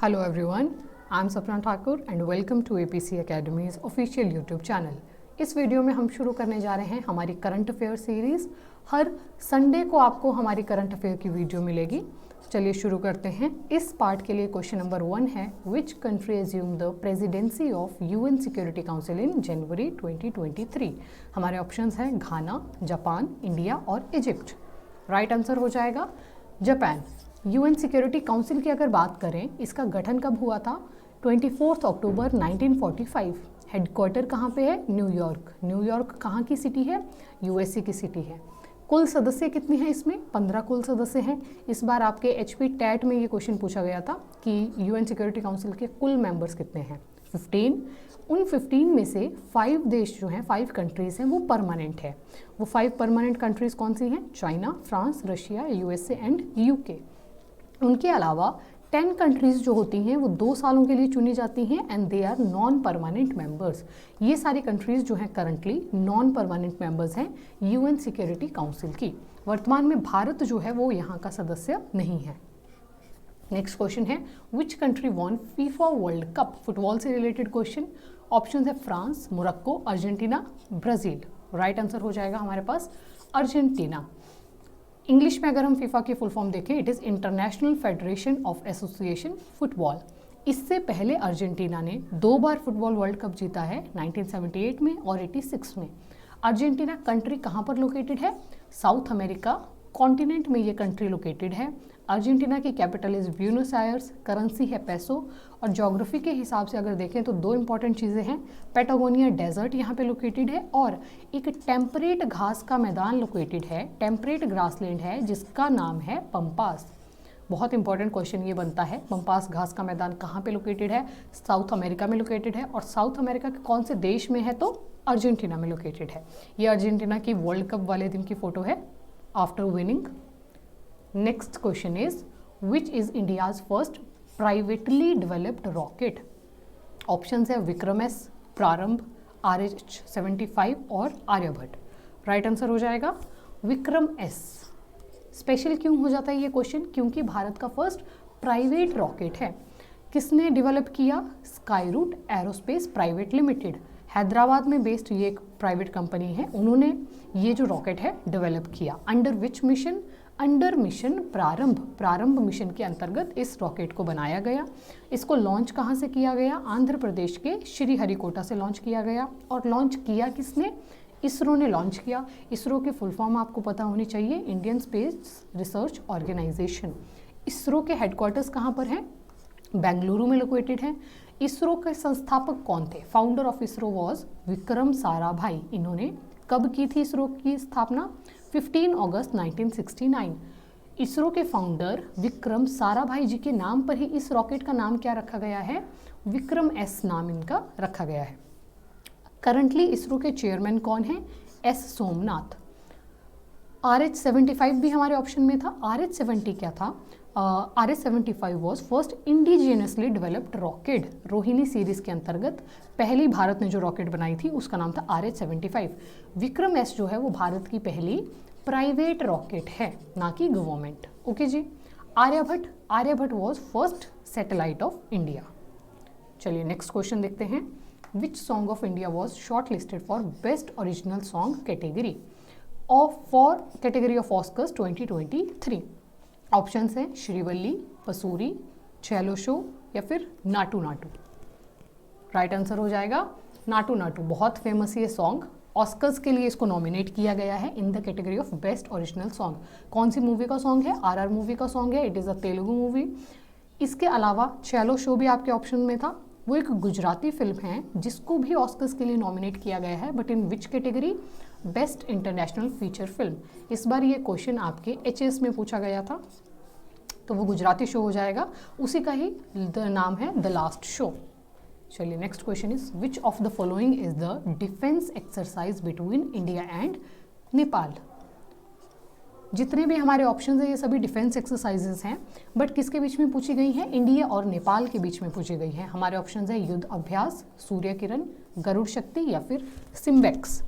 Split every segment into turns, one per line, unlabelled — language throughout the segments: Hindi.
Hello everyone, I am Sapna Thakur and welcome to APC Academy's official YouTube channel. इस वीडियो में हम शुरू करने जा रहे हैं हमारी करंट अफेयर सीरीज़। हर संडे को आपको हमारी करंट अफेयर की वीडियो मिलेगी। चलिए शुरू करते हैं। इस पार्ट के लिए क्वेश्चन नंबर 1 है, which country assume the presidency of UN security Council in January 2023। हमारे ऑप्शंस हैं घाना, जापान, इंडिया और इजिप्ट। राइट आंसर हो जाएगा जापान। यूएन सिक्योरिटी काउंसिल की अगर बात करें, इसका गठन कब हुआ था? 24 अक्टूबर 1945। हेडक्वार्टर कहाँ पे है? न्यूयॉर्क। न्यूयॉर्क कहाँ की सिटी है? यूएसए की सिटी है। कुल सदस्य कितने हैं इसमें? 15 कुल सदस्य हैं। इस बार आपके एचपी टैट में ये क्वेश्चन पूछा गया था कि यूएन सिक्योरिटी काउंसिल के कुल मेंबर्स कितने हैं? 15। उन 15 में से 5 देश जो हैं, 5 कंट्रीज़ हैं, वो परमानेंट है। वो 5 परमानेंट कंट्रीज़ कौन सी हैं? China, France, Russia, USA and UK. उनके अलावा 10 कंट्रीज़ जो होती हैं वो 2 सालों के लिए चुनी जाती हैं and they are non permanent members. ये सारी कंट्रीज़ जो हैं करंटली नॉन परमानेंट मेंबर्स हैं यूएन सिक्योरिटी काउंसिल की। वर्तमान में भारत जो है वो यहाँ का सदस्य नहीं है। नेक्स्ट क्वेश्चन है, which country won FIFA world cup? Football से रिलेटेड क्वेश्चन। ऑप्शन है France, Morocco, Argentina, Brazil. Right answer हो जाएगा हमारे पास अर्जेंटीना। इंग्लिश में अगर हम फीफा की फुल फॉर्म देखें, it is international federation of association football. इससे पहले अर्जेंटीना ने 2 बार फुटबॉल वर्ल्ड कप जीता है, 1978 में और 86 में। अर्जेंटीना कंट्री कहाँ पर लोकेटेड है? साउथ अमेरिका कॉन्टिनेंट में ये कंट्री लोकेटेड है। अर्जेंटीना की capital is Buenos Aires, currency है पेसो, और ज्योग्राफी के हिसाब से अगर देखें तो 2 इंपॉर्टेंट चीज़ें हैं। पैटागोनिया डेजर्ट यहाँ पे लोकेटेड है और एक टेम्परेट घास का मैदान लोकेटेड है, टेम्परेट ग्रासलैंड है जिसका नाम है पंपास। बहुत इंपॉर्टेंट क्वेश्चन ये बनता है, पंपास घास का मैदान कहाँ पे लोकेटेड है? साउथ अमेरिका में लोकेटेड है। और साउथ अमेरिका के कौन से देश में है? तो अर्जेंटीना में लोकेटेड है। ये अर्जेंटीना की वर्ल्ड कप वाले दिन की फ़ोटो है after winning. Next question is, which is India's first privately developed rocket? Option है विक्रम एस, प्रारंभ, RH-75 और आर्यभट्ट। राइट आंसर हो जाएगा विक्रम एस। स्पेशल क्यों हो जाता है ये क्वेश्चन? क्योंकि भारत का फर्स्ट प्राइवेट रॉकेट है। किसने डेवलप किया? Skyroot aerospace private limited, Hyderabad में बेस्ड ये एक प्राइवेट कंपनी है। उन्होंने ये जो रॉकेट है डेवलप किया। Under which mission? Under mission प्रारंभ। प्रारंभ मिशन के अंतर्गत इस रॉकेट को बनाया गया। इसको लॉन्च कहाँ से किया गया? आंध्र प्रदेश के श्रीहरिकोटा से लॉन्च किया गया। और लॉन्च किया किसने? इसरो ने लॉन्च किया। इसरो की फुल फॉर्म आपको पता होनी चाहिए, Indian space research organisation. ISRO के हेडक्वार्टर्स कहाँ पर हैं? बेंगलुरु में लोकेटेड है। इसरो के संस्थापक कौन थे? Founder of ISRO was Vikram Sarabhai. इन्होंने कब की थी इसरो की स्थापना? 15 अगस्त 1969। इसरो के फाउंडर विक्रम साराभाई जी के नाम पर ही इस रॉकेट का नाम क्या रखा गया है? विक्रम एस नाम इनका रखा गया है। करंटली इसरो के चेयरमैन कौन है? एस सोमनाथ। RH-75 भी हमारे ऑप्शन में था। RH-70 क्या था? RH-75 was first indigenously developed rocket. Rohini series के अंतर्गत पहली भारत ने जो रॉकेट बनाई थी उसका नाम था RH-75। विक्रम एस जो है वो भारत की पहली प्राइवेट रॉकेट है, ना कि गवर्नमेंट। ओके जी। Aryabhata, Aryabhata was first satellite of India. चलिए नेक्स्ट क्वेश्चन देखते हैं। Which song of India was shortlisted for best original song category for category of Oscars 2023? Options हैं श्रीवल्ली, पसूरी, चैलो शो या फिर नाटू नाटू। राइट आंसर हो जाएगा नाटू नाटू। बहुत फेमस ये सॉन्ग, ऑस्कर्स के लिए इसको नॉमिनेट किया गया है in the category of best original song. कौन सी मूवी का सॉन्ग है? RR मूवी का सॉन्ग है। It is a Telugu movie. इसके अलावा चैलो शो भी आपके ऑप्शन में था। वो एक गुजराती फिल्म है जिसको भी ऑस्कर्स के लिए नॉमिनेट किया गया है, but in which category? Best international feature film. इस बार ये क्वेश्चन आपके HS में पूछा गया था, तो वो गुजराती शो हो जाएगा। उसी का ही नाम है द लास्ट शो। चलिए next question is, which of the following is the defence exercise between India and Nepal? जितने भी हमारे ऑप्शंस हैं ये सभी डिफेंस एक्सरसाइजेस हैं, बट किसके बीच में पूछी गई हैं? इंडिया और नेपाल के बीच में पूछी गई है। हमारे ऑप्शंस हैं युद्ध अभ्यास, सूर्य किरण, गरुड़ शक्ति या फिर SIMBEX.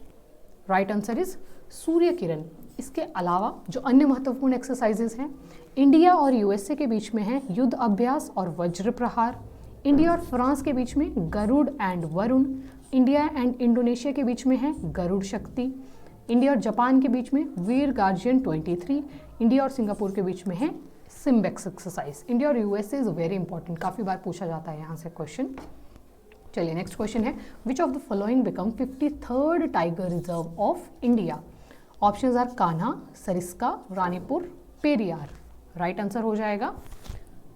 Right answer is Surya Kiran. इसके अलावा जो अन्य महत्वपूर्ण एक्सरसाइजेस हैं, इंडिया और यूएसए के बीच में है युद्ध अभ्यास और वज्र प्रहार। इंडिया और फ्रांस के बीच में Garuda and Varuna. India and Indonesia के बीच में है गरुड़ शक्ति। इंडिया और जापान के बीच में वीर गार्जियन 23। इंडिया और सिंगापुर के बीच में है सिम्बेक्स एक्सरसाइज। इंडिया और यूएसए इज वेरी इंपॉर्टेंट, काफ़ी बार पूछा जाता है यहाँ से क्वेश्चन। चलिए नेक्स्ट क्वेश्चन है, which of the following become 53rd tiger reserve of India? Options are Kanha, Sariska, Ranipur, Periyar. Right answer हो जाएगा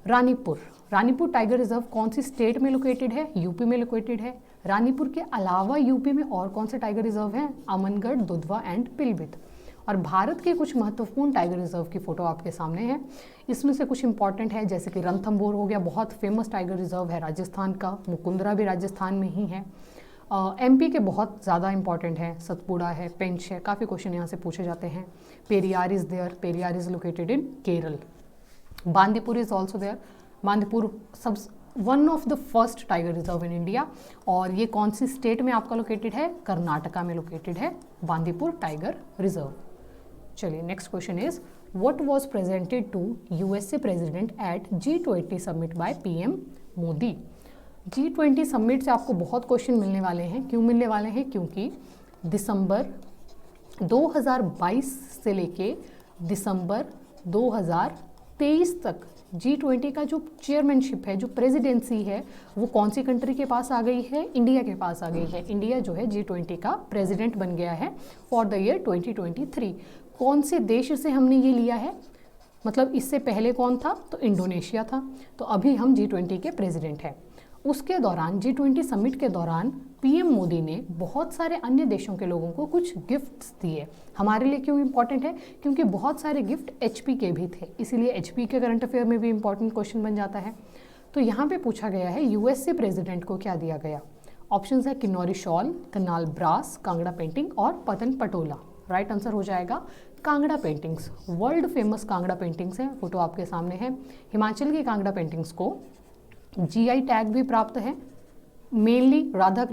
रानीपुर। रानीपुर टाइगर रिजर्व कौन सी स्टेट में लोकेटेड है? यूपी में लोकेटेड है। रानीपुर के अलावा यूपी में और कौन से टाइगर रिजर्व हैं? अमनगढ़, दुधवा एंड पिलभित। और भारत के कुछ महत्वपूर्ण टाइगर रिजर्व की फोटो आपके सामने है। इसमें से कुछ इंपॉर्टेंट है, जैसे कि रणथंभौर हो गया, बहुत फेमस टाइगर रिजर्व है राजस्थान का। मुकुंदरा भी राजस्थान में ही है। एमपी के बहुत ज़्यादा इंपॉर्टेंट है, सतपुड़ा है, पेंच है, काफ़ी क्वेश्चन यहाँ से पूछे जाते हैं। Periyar is there, Periyar is located in Kerala. Bandipur is also there. Bandipur सब one of the first tiger reserve in India. और ये कौन सी स्टेट में आपका लोकेटेड है? कर्नाटका में लोकेटेड है बांदीपुर टाइगर रिजर्व। चलिए next question is, what was presented to USA president at G20 summit by PM Modi? G20 summit से आपको बहुत क्वेश्चन मिलने वाले हैं। क्यों मिलने वाले हैं? क्योंकि दिसंबर 2022 से लेके दिसंबर 2023 तक G20 का जो चेयरमैनशिप है, जो प्रेसिडेंसी है, वो कौन सी कंट्री के पास आ गई है? इंडिया के पास आ गई है। इंडिया जो है G20 का प्रेसिडेंट बन गया है फॉर द ईयर 2023। कौन से देश से हमने ये लिया है? मतलब इससे पहले कौन था? तो इंडोनेशिया था। तो अभी हम G20 के प्रेसिडेंट हैं। उसके दौरान G20 समिट के दौरान पीएम मोदी ने बहुत सारे अन्य देशों के लोगों को कुछ गिफ्ट्स दिए। हमारे लिए क्यों इंपॉर्टेंट है? क्योंकि बहुत सारे गिफ्ट एचपी के भी थे, इसीलिए एचपी के करंट अफेयर में भी इंपॉर्टेंट क्वेश्चन बन जाता है। तो यहाँ पे पूछा गया है यूएसए प्रेसिडेंट को क्या दिया गया? ऑप्शन है किन्नौरी शॉल, कनाल ब्रास, कांगड़ा पेंटिंग और पतन पटोला। राइट आंसर हो जाएगा Kangra paintings. World famous Kangra paintings हैं, फोटो आपके सामने है। हिमाचल की कांगड़ा पेंटिंग्स को जीआई टैग भी प्राप्त है। मेनली राधा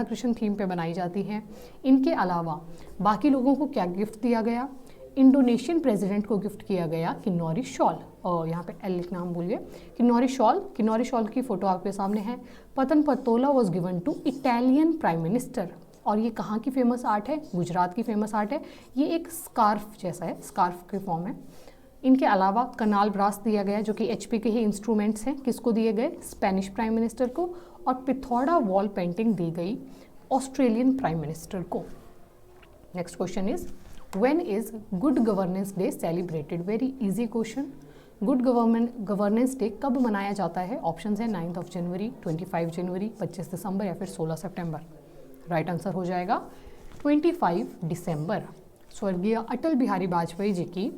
कृष्ण थीम पे बनाई जाती हैं। इनके अलावा बाकी लोगों को क्या गिफ्ट दिया गया? इंडोनेशियन प्रेसिडेंट को गिफ्ट किया गया किन्नौरी शॉल, और यहाँ पे एल लिखना हम भूल गए। किन्नौरी शॉल की फोटो आपके सामने है। Patan Patola was given to Italian prime minister. और ये कहाँ की फेमस आर्ट है? गुजरात की फेमस आर्ट है। ये एक स्कार्फ जैसा है, स्कार्फ की फॉर्म है। इनके अलावा कनाल ब्रास दिया गया, जो कि एचपी के ही इंस्ट्रूमेंट्स हैं। किसको दिए गए? स्पेनिश प्राइम मिनिस्टर को। और पिथौरा वॉल पेंटिंग दी गई ऑस्ट्रेलियन प्राइम मिनिस्टर को। Next question is, when is good governance day celebrated? Very easy question. Good governance day कब मनाया जाता है? ऑप्शन है 9 जनवरी, 25 जनवरी, 25 दिसंबर या फिर 16 सितंबर। राइट आंसर हो जाएगा 25 दिसंबर। स्वर्गीय अटल बिहारी वाजपेयी जी की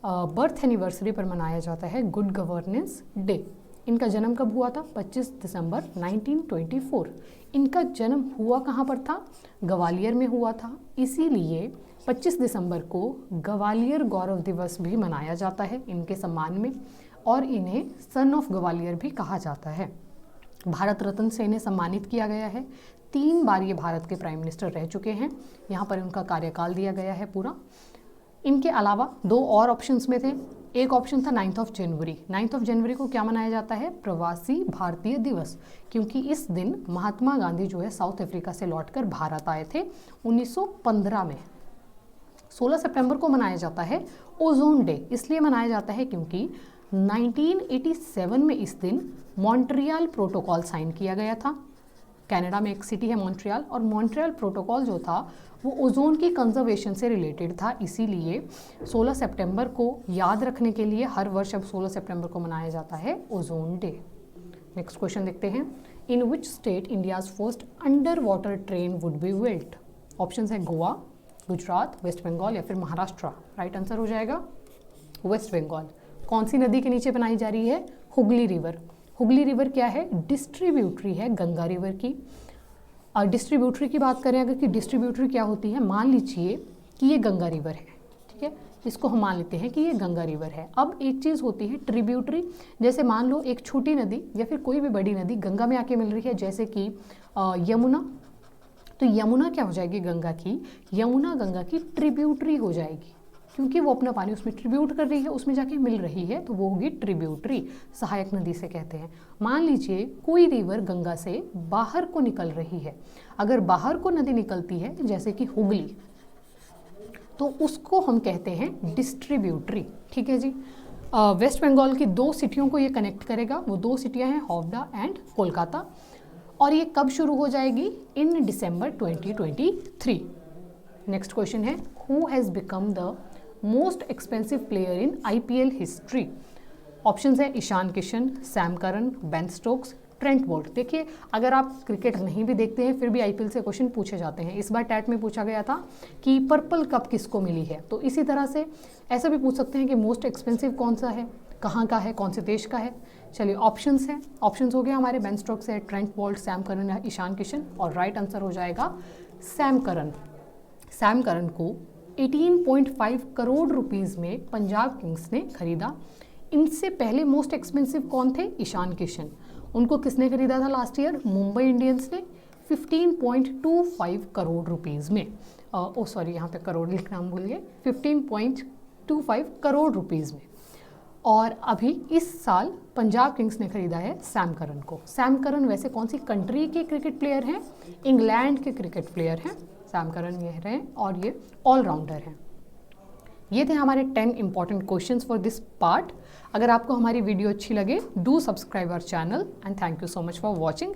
बर्थ एनिवर्सरी पर मनाया जाता है गुड गवर्नेंस डे। इनका जन्म कब हुआ था? 25 दिसंबर 1924। इनका जन्म हुआ कहाँ पर था? ग्वालियर में हुआ था। इसीलिए 25 दिसंबर को ग्वालियर गौरव दिवस भी मनाया जाता है इनके सम्मान में, और इन्हें सन ऑफ ग्वालियर भी कहा जाता है। भारत रत्न से इन्हें सम्मानित किया गया है। 3 बार ये भारत के प्राइम मिनिस्टर रह चुके हैं। यहाँ पर उनका कार्यकाल दिया गया है पूरा। इनके अलावा 2 और ऑप्शंस में थे। एक ऑप्शन था 9 जनवरी। 9 जनवरी को क्या मनाया जाता है? प्रवासी भारतीय दिवस, क्योंकि इस दिन महात्मा गांधी जो है साउथ अफ्रीका से लौटकर भारत आए थे 1915 में। 16 सितंबर को मनाया जाता है ओजोन डे। इसलिए मनाया जाता है क्योंकि 1987 में इस दिन मॉन्ट्रियल प्रोटोकॉल साइन किया गया था। कनाडा में एक सिटी है मॉन्ट्रियल, और मॉन्ट्रियल प्रोटोकॉल जो था वो ओजोन की कंजर्वेशन से रिलेटेड था। इसीलिए 16 सितंबर को याद रखने के लिए हर वर्ष अब 16 सितंबर को मनाया जाता है ओजोन डे। नेक्स्ट क्वेश्चन देखते हैं, in which state India's first under water train would be built? Option है गोवा, गुजरात, वेस्ट बंगाल या फिर महाराष्ट्र। राइट आंसर हो जाएगा वेस्ट बंगाल। कौन सी नदी के नीचे बनाई जा रही है? हुगली रिवर। हुगली रिवर क्या है? डिस्ट्रीब्यूटरी है गंगा रिवर की। और डिस्ट्रीब्यूटरी की बात करें अगर, कि डिस्ट्रीब्यूटरी क्या होती है, मान लीजिए कि ये गंगा रिवर है, ठीक है, इसको हम मान लेते हैं कि ये गंगा रिवर है। अब एक चीज़ होती है ट्रिब्यूटरी, जैसे मान लो एक छोटी नदी या फिर कोई भी बड़ी नदी गंगा में आके मिल रही है, जैसे कि यमुना, तो यमुना क्या हो जाएगी? गंगा की, यमुना गंगा की ट्रिब्यूटरी हो जाएगी। क्योंकि वो अपना पानी उसमें ट्रिब्यूट कर रही है, उसमें जाके मिल रही है, तो वो होगी ट्रिब्यूटरी, सहायक नदी से कहते हैं। मान लीजिए कोई रिवर गंगा से बाहर को निकल रही है, अगर बाहर को नदी निकलती है जैसे कि हुगली, तो उसको हम कहते हैं डिस्ट्रीब्यूटरी। ठीक है जी। वेस्ट बंगाल की 2 सिटियों को ये कनेक्ट करेगा, वो 2 सिटियां हैं हावड़ा एंड कोलकाता, और ये कब शुरू हो जाएगी? In December 2023। नेक्स्ट क्वेश्चन है, who has become the most expensive player in IPL history? Options है Ishan Kishan, Sam Curran, Ben Stokes, Trent Boult. देखिए, अगर आप क्रिकेट नहीं भी देखते हैं फिर भी IPL से क्वेश्चन पूछे जाते हैं। इस बार टैट में पूछा गया था कि पर्पल कप किसको मिली है, तो इसी तरह से ऐसा भी पूछ सकते हैं कि मोस्ट एक्सपेंसिव कौन सा है, कहाँ का है, कौन से देश का है। चलिए ऑप्शंस हैं, ऑप्शंस हो गया हमारे, बेन स्टोक्स है, ट्रेंट बोल्ट, सैम करन है, ईशान किशन, और राइट आंसर हो जाएगा सैम करन। सैम करन को 18.5 करोड़ रुपीस में पंजाब किंग्स ने खरीदा। इनसे पहले मोस्ट एक्सपेंसिव कौन थे? ईशान किशन। उनको किसने खरीदा था लास्ट ईयर? मुंबई इंडियंस ने 15.25 करोड़ रुपीस में। सॉरी, यहाँ पे करोड़ लिखना हम भूल गए, 15.25 करोड़ रुपीस में। और अभी इस साल पंजाब किंग्स ने खरीदा है सैम करन को। सैम करन वैसे कौन सी कंट्री के क्रिकेट प्लेयर हैं? इंग्लैंड के क्रिकेट प्लेयर हैं सैम करन, ये रहे, और ये ऑलराउंडर हैं। ये थे हमारे 10 important questions for this part. अगर आपको हमारी वीडियो अच्छी लगे, do subscribe our channel and thank you so much for watching.